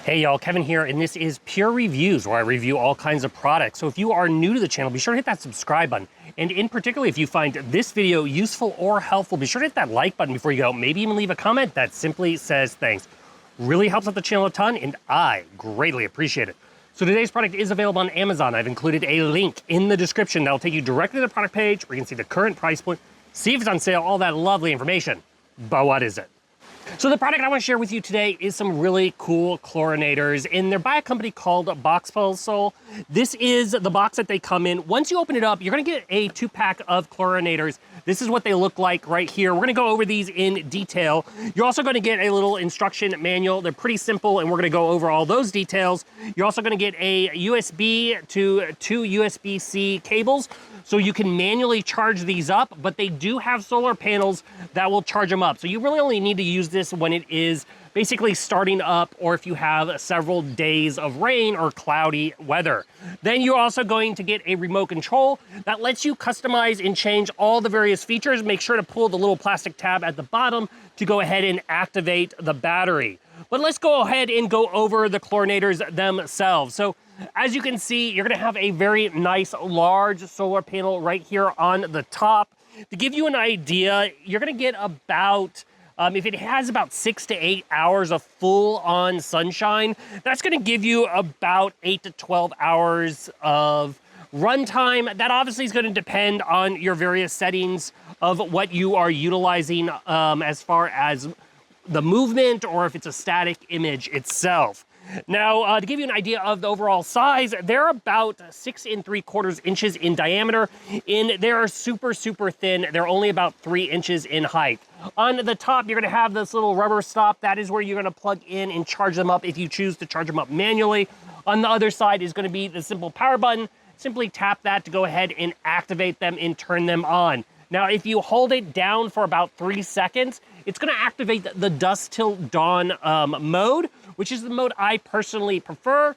Hey y'all, Kevin here, and this is Pure Reviews, where I review all kinds of products. So if you are new to the channel, be sure to hit that subscribe button. And in particular, if you find this video useful or helpful, be sure to hit that like button before you go. Maybe even leave a comment that simply says thanks. Really helps out the channel a ton, and I greatly appreciate it. So today's product is available on Amazon. I've included a link in the description that will take you directly to the product page where you can see the current price point, see if it's on sale, all that lovely information. But what is it? So the product I want to share with you today is some really cool chlorinators, and they're by a company called BOXPSII. This is the box that they come in. Once you open it up, you're going to get a 2-pack of chlorinators. This is what they look like right here. We're going to go over these in detail. You're also going to get a little instruction manual. They're pretty simple, and we're going to go over all those details. You're also going to get a USB to 2 USB-C cables, so you can manually charge these up, but they do have solar panels that will charge them up. So you really only need to use this when it is basically starting up, or if you have several days of rain or cloudy weather. Then you're also going to get a remote control that lets you customize and change all the various features. Make sure to pull the little plastic tab at the bottom to go ahead and activate the battery. But let's go ahead and go over the chlorinators themselves. So as you can see, you're gonna have a very nice large solar panel right here on the top. To give you an idea, you're gonna get about, if it has about 6 to 8 hours of full-on sunshine, that's gonna give you about 8 to 12 hours of runtime. That obviously is gonna depend on your various settings of what you are utilizing as far as the movement, or if it's a static image itself. Now, to give you an idea of the overall size, they're about 6 3/4 inches in diameter, and they're super, super thin. They're only about 3 inches in height. On the top, you're gonna have this little rubber stop. That is where you're gonna plug in and charge them up if you choose to charge them up manually. On the other side is gonna be the simple power button. Simply tap that to go ahead and activate them and turn them on. Now, if you hold it down for about 3 seconds, it's gonna activate the dusk till dawn mode, which is the mode I personally prefer.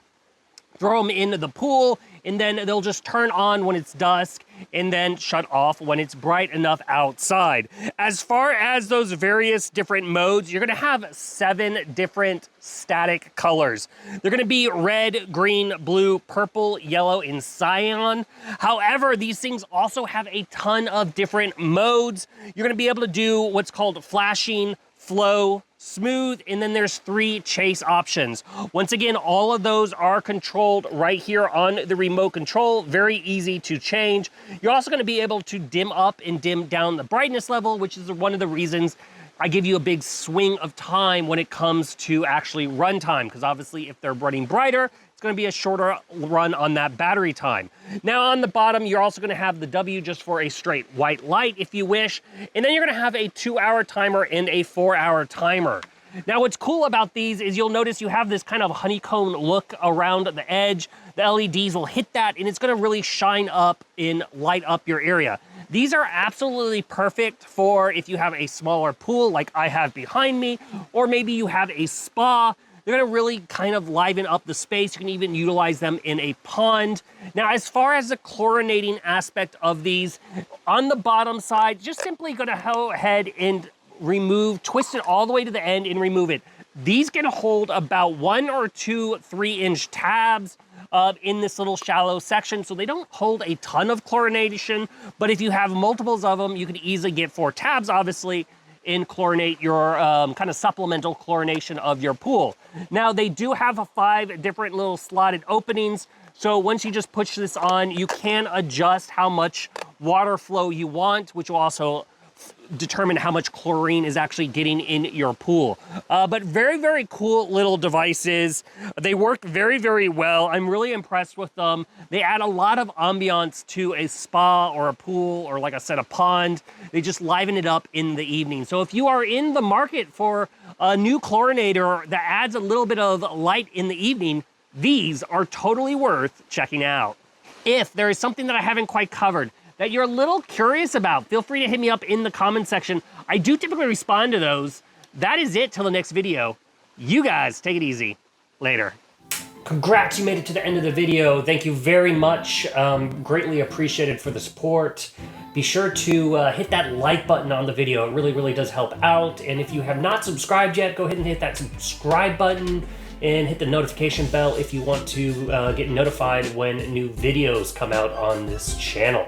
Throw them into the pool, and then they'll just turn on when it's dusk and then shut off when it's bright enough outside. As far as those various different modes, you're gonna have 7 different static colors. They're gonna be red, green, blue, purple, yellow, and cyan. However, these things also have a ton of different modes. You're gonna be able to do what's called flashing, flow, smooth, and then there's 3 chase options. Once again, all of those are controlled right here on the remote control. Very easy to change. You're also going to be able to dim up and dim down the brightness level, which is one of the reasons I give you a big swing of time when it comes to actually run time, because obviously if they're running brighter, it's going to be a shorter run on that battery time. Now on the bottom, you're also going to have the W just for a straight white light if you wish. And then you're going to have a 2-hour timer and a 4-hour timer. Now what's cool about these is you'll notice you have this kind of honeycomb look around the edge. The LEDs will hit that, and it's going to really shine up and light up your area. These are absolutely perfect for if you have a smaller pool like I have behind me, or maybe you have a spa. They're gonna really kind of liven up the space. You can even utilize them in a pond. Now, as far as the chlorinating aspect of these, on the bottom side, just simply gonna go ahead and twist it all the way to the end and remove it. These can hold about 1 or 2 3-inch tabs in this little shallow section, so they don't hold a ton of chlorination, but if you have multiples of them, you can easily get 4 tabs, obviously, and chlorinate your kind of supplemental chlorination of your pool. Now, they do have 5 different little slotted openings, so once you just push this on, you can adjust how much water flow you want, which will also determine how much chlorine is actually getting in your pool. But very, very cool little devices. They work very, very well. I'm really impressed with them. They add a lot of ambiance to a spa or a pool, or like I said, a pond. They just liven it up in the evening. So if you are in the market for a new chlorinator that adds a little bit of light in the evening, these are totally worth checking out. If there is something that I haven't quite covered that you're a little curious about, feel free to hit me up in the comment section. I do typically respond to those. That is it till the next video. You guys take it easy. Later. Congrats, you made it to the end of the video. Thank you very much. Greatly appreciated for the support. Be sure to hit that like button on the video. It really, really does help out. And if you have not subscribed yet, go ahead and hit that subscribe button. and hit the notification bell if you want to get notified when new videos come out on this channel.